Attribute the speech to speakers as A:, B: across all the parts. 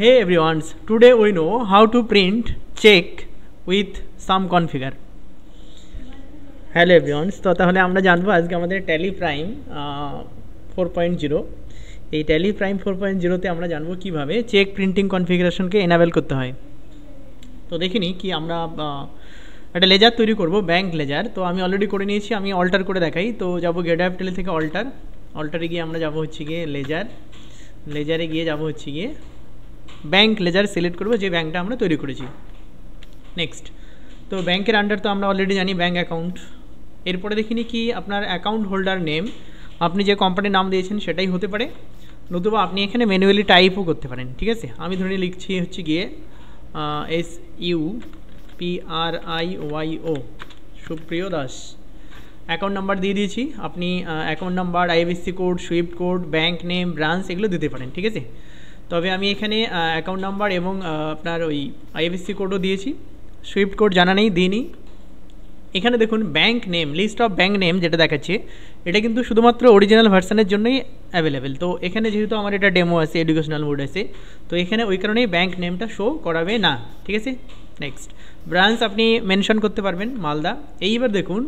A: Hey everyone, today we know how to print check with some configure. Hello everyone, তো তাহলে আমরা জানবো আজকে আমাদের ট্যালি প্রাইম 4.0 এই ট্যালি প্রাইম 4.0 তে আমরা জানবো কিভাবে চেক প্রিন্টিং কনফিগারেশনকে এনাবেল করতে হয়। তো দেখিনি কি আমরা একটা লেজার তৈরি করব, ব্যাংক লেজার। তো আমি অলরেডি করে নিয়েছি, আমি অল্টার করে দেখাই। তো যাব গেটআপ টেলি থেকে অল্টারে গিয়ে আমরা যাব হচ্ছে গিয়ে লেজারে গিয়ে যাব হচ্ছে গিয়ে ব্যাংক লেজার সিলেক্ট করব, যে ব্যাংকটা আমরা তৈরি করেছি। নেক্সট, তো ব্যাংকের আন্ডার তো আমরা অলরেডি জানি ব্যাংক অ্যাকাউন্ট। এরপরে দেখিনি কি আপনার অ্যাকাউন্ট হোল্ডার নেম আপনি যে কোম্পানির নাম দিয়েছেন সেটাই হতে পারে, নতুবা আপনি এখানে ম্যানুয়ালি টাইপও করতে পারেন। ঠিক আছে, আমি ধরে লিখছি হচ্ছে গিয়ে SUPRIYO সুপ্রিয় দাস। অ্যাকাউন্ট নাম্বার দিয়ে দিয়েছি, আপনি account number, IFSC code, Swift code, bank name, branch এগুলো দিতে পারেন। ঠিক আছে, তবে আমি এখানে অ্যাকাউন্ট নাম্বার এবং আপনার ওই আইএফএসসি কোডও দিয়েছি, সুইফট কোড জানা নেই, দিইনি। এখানে দেখুন bank name, list of bank name যেটা দেখাচ্ছে এটা কিন্তু শুধুমাত্র অরিজিনাল ভার্সানের জন্যই অ্যাভেলেবেল। তো এখানে যেহেতু আমার এটা ডেমো আছে, এডুকেশনাল মোড আছে, তো এখানে ওই কারণেই ব্যাংক নেমটা শো করাবে না। ঠিক আছে, নেক্সট, ব্রাঞ্চ আপনি মেনশন করতে পারবেন মালদা। এইবার দেখুন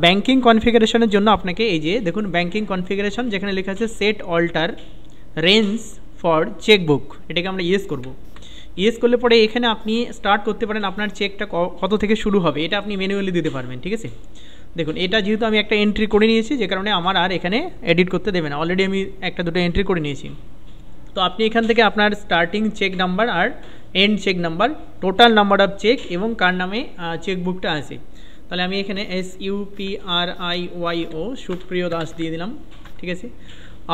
A: ব্যাংকিং কনফিগারেশনের জন্য আপনাকে এই যে দেখুন ব্যাংকিং কনফিগারেশন যেখানে লেখা আছে set alter range for chequebook, এটাকে আমরা ইয়েস করব। ইয়েস করলে পরে এখানে আপনি স্টার্ট করতে পারেন আপনার চেকটা কত থেকে শুরু হবে, এটা আপনি ম্যানুয়ালি দিতে পারবেন। ঠিক আছে, দেখুন এটা যেহেতু আমি একটা এন্ট্রি করে নিয়েছি, যে কারণে আমার আর এখানে এডিট করতে দেবে না, অলরেডি আমি একটা দুটো এন্ট্রি করে নিয়েছি। তো আপনি এখান থেকে আপনার স্টার্টিং চেক নাম্বার আর end cheque number, total number of cheque এবং কার নামে চেকবুকটা আছে, তাহলে আমি এখানে SUPRIYO সুপ্রিয় দাস দিয়ে দিলাম। ঠিক আছে,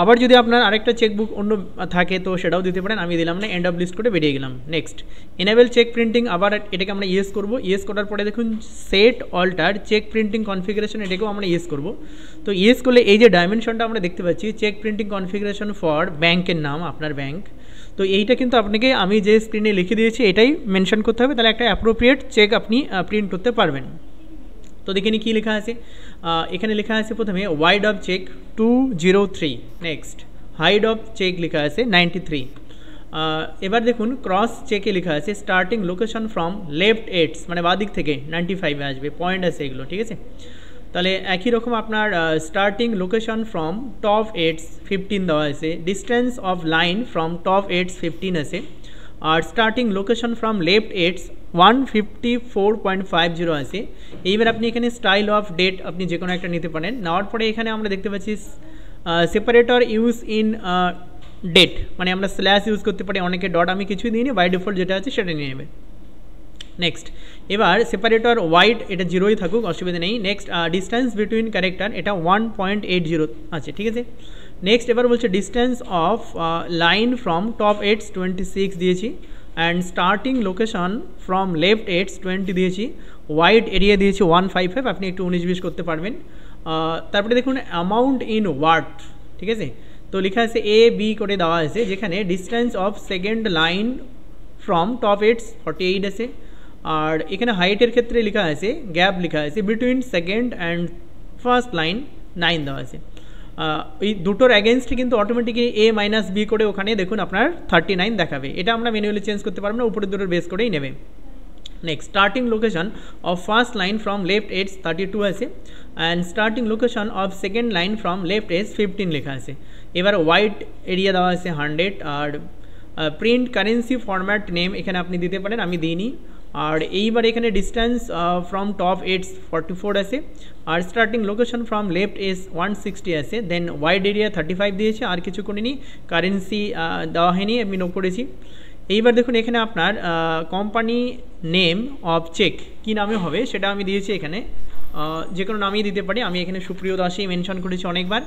A: আবার যদি আপনার আরেকটা চেকবুক অন্য থাকে তো সেটাও দিতে পারেন, আমি দিলাম না, এন্ড অফ লিস্ট করে বেরিয়ে গেলাম। নেক্সট, এনেবেল চেক প্রিন্টিং, আবার এটাকে আমরা ইয়েস করব। ইয়েস করার পরে দেখুন set alter cheque printing configuration, এটাকেও আমরা ইয়েস করব। তো ইয়েস করলে এই যে ডাইমেনশনটা আমরা দেখতে পাচ্ছি চেক প্রিন্টিং কনফিগারেশন ফর ব্যাংকের নাম, আপনার ব্যাংক, তো এইটা কিন্তু আপনাকে আমি যে স্ক্রিনে লিখে দিয়েছি এটাই মেনশন করতে হবে, তাহলে একটা অ্যাপ্রোপ্রিয়েট চেক আপনি প্রিন্ট করতে পারবেন। তো দেখিনি কী লেখা আছে, এখানে লেখা আছে প্রথমে width of cheque 203, next height of cheque লেখা আছে 93। এবার দেখুন ক্রস চেকে লেখা আছে starting location from left edges, মানে বাঁ দিক থেকে 95 আসবে, পয়েন্ট আছে এগুলো। ঠিক আছে, তাহলে একই রকম আপনার starting location from top edges 15 দেওয়া আছে, distance of line from top edges 15 আছে, আর starting location from left edges 154.50 আছে। এইবার আপনি এখানে স্টাইল অফ ডেট আপনি যে কোনো একটা নিতে পারেন। নেওয়ার পরে এখানে আমরা দেখতে পাচ্ছি সেপারেটর ইউজ ইন ডেট, মানে আমরা স্ল্যাশ ইউজ করতে পারি, অনেকে ডট, আমি কিছুই দিইনি, বাই ডিফল্ট যেটা আছে সেটা নিয়ে নেবে। নেক্সট, এবার সেপারেটর ওয়াইড এটা 0ই থাকুক, অসুবিধা নেই। নেক্সট, ডিস্টেন্স বিটুইন ক্যারেক্টার এটা 1.80 আছে। ঠিক আছে, নেক্সট এবার বলছে distance of line from top edges 26 দিয়েছি, and starting location from left edges 20 দিয়েছি, ওয়াইড এরিয়া দিয়েছি 155, আপনি একটু 19-20 করতে পারবেন। তারপরে দেখুন অ্যামাউন্ট ইন ওয়াট, ঠিক আছে, তো লেখা আছে AB করে দেওয়া আছে, যেখানে distance of second line from top edges 48 আছে, আর এখানে হাইটের ক্ষেত্রে লেখা আছে গ্যাপ লেখা আছে between second and first line 9 দেওয়া আছে। এই দুটোর অ্যাগেনস্টে কিন্তু অটোমেটিক্যালি A-B করে ওখানে দেখুন আপনার 39 দেখাবে, এটা আমরা ম্যানুয়ালি চেঞ্জ করতে পারবো না, উপরের দুটোর বেস করেই নেবে। Next, starting location of first line from left edges 32 আছে, and starting location of second line from left edges 15 লেখা আছে। এবার হোয়াইট এরিয়া দেওয়া আছে 100, আর প্রিন্ট কারেন্সি ফরম্যাট নেম এখানে আপনি দিতে পারেন, আমি দিইনি। আর এইবার এখানে ডিস্টেন্স ফ্রম টপ এডস 44 আছে, আর স্টার্টিং লোকেশন ফ্রম লেফট এস 160 আছে, দেন ওয়াইড এরিয়া 35 দিয়েছে, আর কিছু করিনি, কারেন্সি দেওয়া হয়নি, আমি নোট করেছি। এইবার দেখুন এখানে আপনার কোম্পানি নেম অফ চেক কী নামে হবে সেটা আমি দিয়েছি, এখানে যে কোনো নামই দিতে পারি, আমি এখানে সুপ্রিয় দাসই মেনশন করেছি অনেকবার।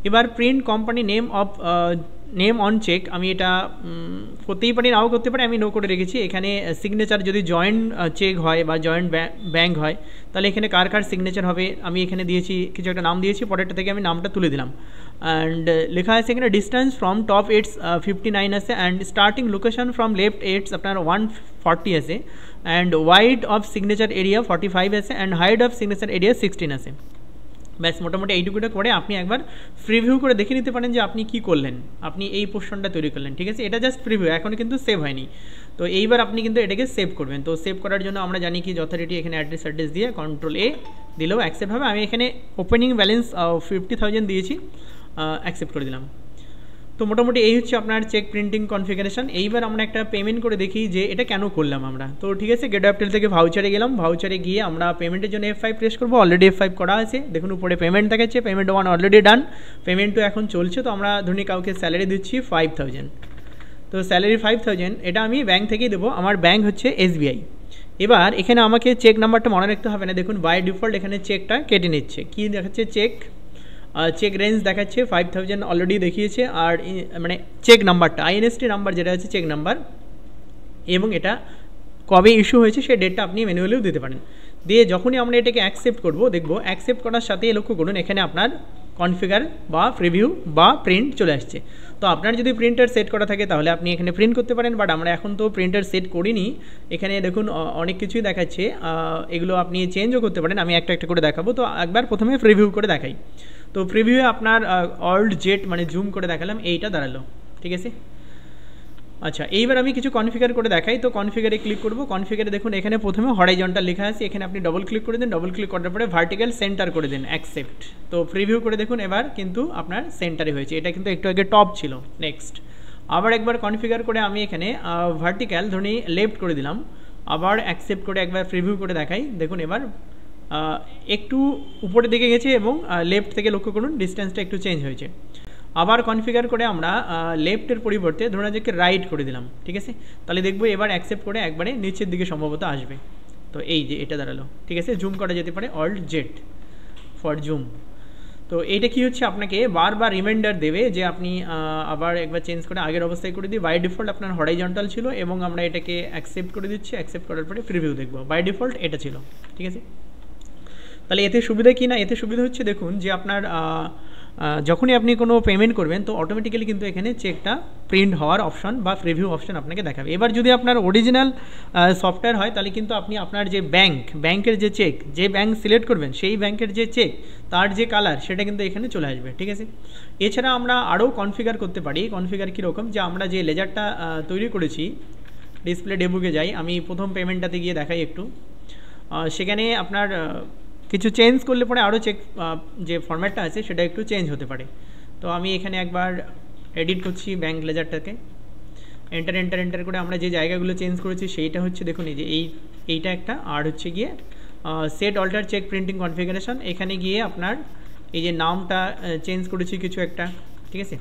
A: এবার print company name of name on cheque, আমি এটা করতেই পারি, নাও করতে পারি, আমি নো করে রেখেছি। এখানে সিগনেচার যদি জয়েন্ট চেক হয় বা জয়েন্ট ব্যাংক হয় তাহলে এখানে কার কার সিগনেচার হবে, আমি এখানে দিয়েছি কিছু একটা নাম দিয়েছি, পরেরটা থেকে আমি নামটা তুলে দিলাম। অ্যান্ড লেখা আছে এখানে ডিস্টেন্স ফ্রম টপ এডস 59 আছে, and starting location from left edges আপনার 140 আছে, and width of signature area 45 আছে, and height of signature area 16 আছে। ব্যাস মোটামুটি এইটুকুটা করে আপনি একবার প্রিভিউ করে দেখে নিতে পারেন যে আপনি কি করলেন, আপনি এই পোর্শনটা তৈরি করলেন, ঠিক আছে। এটা জাস্ট প্রিভিউ, এখন কিন্তু সেভ হয়নি। তো এইবার আপনি কিন্তু এটাকে সেভ করবেন। তো সেভ করার জন্য আমরা জানি কি যথারীতি এখানে অ্যাড্রেস দিয়ে কন্ট্রোল এ দিলেও অ্যাকসেপ্ট হবে। আমি এখানে ওপেনিং ব্যালেন্স 50,000 দিয়েছি, অ্যাকসেপ্ট করে দিলাম। তো মোটামুটি এই হচ্ছে আপনার চেক প্রিন্টিং কনফিগারেশন। এইবার আমরা একটা পেমেন্ট করে দেখি যে এটা কেন করলাম আমরা। তো ঠিক আছে, গেট অ্যাপটেল থেকে ভাউচারে গেলাম, ভাউচারে গিয়ে আমরা পেমেন্টের জন্য F5 প্রেস করবো। অলরেডি F5 করা আছে, দেখুন উপরে পেমেন্ট দেখাচ্ছে, পেমেন্ট 1 অলরেডি ডান, পেমেন্ট 2 এখন চলছে। তো আমরা ধরুন কাউকে স্যালারি দিচ্ছি 5,000, তো স্যালারি 5,000, এটা আমি ব্যাঙ্ক থেকেই দেবো, আমার ব্যাঙ্ক হচ্ছে SBI। এবার এখানে আমাকে চেক নাম্বারটা মনে রাখতে হবে না, দেখুন বাই ডিফল্ট এখানে চেকটা কেটে নিচ্ছে। কী দেখাচ্ছে? চেক রেঞ্জ দেখাচ্ছে 5,000 অলরেডি দেখিয়েছে, আর মানে চেক নাম্বারটা INST নাম্বার যেটা আছে চেক নাম্বার, এবং এটা কবে ইস্যু হয়েছে সেই ডেটটা আপনি ম্যানুয়ালিও দিতে পারেন। দিয়ে যখনই আমরা এটাকে অ্যাকসেপ্ট করব, দেখবো অ্যাকসেপ্ট করার সাথে লক্ষ্য করুন এখানে আপনার কনফিগার বা প্রিভিউ বা প্রিন্ট চলে আসছে। তো আপনার যদি প্রিন্টার সেট করা থাকে তাহলে আপনি এখানে প্রিন্ট করতে পারেন, বাট আমরা এখন তো প্রিন্টার সেট করিনি। এখানে দেখুন অনেক কিছুই দেখাচ্ছে, এগুলো আপনি চেঞ্জও করতে পারেন, আমি একটা একটা করে দেখাবো। তো একবার প্রথমে প্রিভিউ করে দেখাই। তো প্রিভিউয়ে আপনার অল্ট জেড মানে জুম করে দেখালাম, এইটা দাঁড়ালো, ঠিক আছে। আচ্ছা, এইবার আমি কিছু কনফিগার করে দেখাই। তো কনফিগারে ক্লিক করব, কনফিগারে দেখুন এখানে প্রথমে হরাইজন্টাল লেখা আছে, এখানে আপনি ডবল ক্লিক করে দিন, ডবল ক্লিক করার পরে ভার্টিক্যাল সেন্টার করে দিন, অ্যাকসেপ্ট। তো প্রিভিউ করে দেখুন এবার কিন্তু আপনার সেন্টারে হয়েছে, এটা কিন্তু একটু আগে টপ ছিল। নেক্সট আবার একবার কনফিগার করে আমি এখানে ভার্টিক্যাল ধরুন লেফট করে দিলাম, আবার অ্যাকসেপ্ট করে একবার প্রিভিউ করে দেখাই, দেখুন এবার একটু উপরের দিকে গেছে এবং লেফট থেকে লক্ষ্য করুন ডিস্টেন্সটা একটু চেঞ্জ হয়েছে। আবার কনফিগার করে আমরা লেফটের পরিবর্তে ধরুন যে রাইট করে দিলাম, ঠিক আছে। তাহলে দেখবো এবার অ্যাকসেপ্ট করে একবারে নিচের দিকে সম্ভবত আসবে। তো এই যে এটা দাঁড়ালো, ঠিক আছে। জুম করা যেতে পারে, অল্ট জেড ফর জুম। তো এইটা কি হচ্ছে, আপনাকে বারবার রিমাইন্ডার দেবে যে আপনি আবার একবার চেঞ্জ করে আগের অবস্থায় করে দিই। বাই ডিফল্ট আপনার হরাইজন্টাল ছিল এবং আমরা এটাকে অ্যাকসেপ্ট করে দিচ্ছি, অ্যাকসেপ্ট করার পরে প্রিভিউ দেখবো। বাই ডিফল্ট এটা ছিল, ঠিক আছে। তাহলে এতে সুবিধা কি না, এতে সুবিধা হচ্ছে দেখুন যে আপনার যখনই আপনি কোনো পেমেন্ট করবেন তো অটোমেটিক্যালি কিন্তু এখানে চেকটা প্রিন্ট হওয়ার অপশন বা প্রিভিউ অপশন আপনাকে দেখাবে। এবার যদি আপনার অরিজিনাল সফটওয়্যার হয় তাহলে কিন্তু আপনি আপনার যে ব্যাংকের যে চেক, যে ব্যাংক সিলেক্ট করবেন সেই ব্যাংকের যে চেক, তার যে কালার সেটা কিন্তু এখানে চলে আসবে, ঠিক আছে। এছাড়া আমরা আরও কনফিগার করতে পারি। কনফিগার কীরকম, যে আমরা যে লেজারটা তৈরি করেছি, ডিসপ্লে ডেবুকে যাই, আমি প্রথম পেমেন্টটাতে গিয়ে দেখাই একটু। সেখানে আপনার কিছু চেঞ্জ করলে পরে আরও চেক যে ফরম্যাটটা আছে সেটা একটু চেঞ্জ হতে পারে। তো আমি এখানে একবার এডিট করছি ব্যাঙ্ক লেজারটাকে, এন্টার করে আমরা যে জায়গাগুলো চেঞ্জ করেছি সেইটা হচ্ছে দেখুন এই যে এইটা একটা, আর হচ্ছে গিয়ে set alter cheque printing configuration. এখানে গিয়ে আপনার এই যে নামটা চেঞ্জ করেছি কিছু একটা, ঠিক আছে।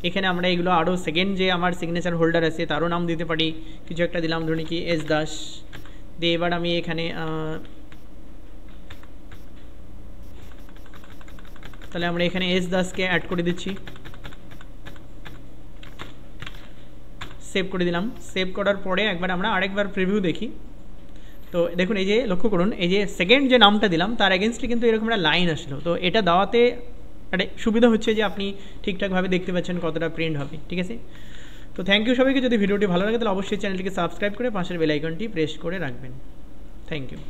A: এখানে আমরা এগুলো আরও সেকেন্ড যে আমার সিগনেচার হোল্ডার আছে তারও নাম দিতে পারি, কিছু একটা দিলাম ধরুন কি এস দাস দিয়ে। এবার আমি এখানে তাহলে আমরা এখানে এস দাসকে অ্যাড করে দিচ্ছি, সেভ করে দিলাম। সেভ করার পরে একবার আমরা আরেকবার প্রিভিউ দেখি। তো দেখুন এই যে লক্ষ্য করুন এই যে সেকেন্ড যে নামটা দিলাম তার এগেনস্টে কিন্তু এরকম একটা লাইন আসলো। তো এটা দেওয়াতে একটা সুবিধা হচ্ছে যে আপনি ঠিকঠাকভাবে দেখতে পাচ্ছেন কতটা প্রিন্ট হবে, ঠিক আছে। তো থ্যাংক ইউ সবাইকে। যদি ভিডিওটি ভালো লাগে তাহলে অবশ্যই চ্যানেলটিকে সাবস্ক্রাইব করে পাশের বেল আইকনটি প্রেস করে রাখবেন। Thank you.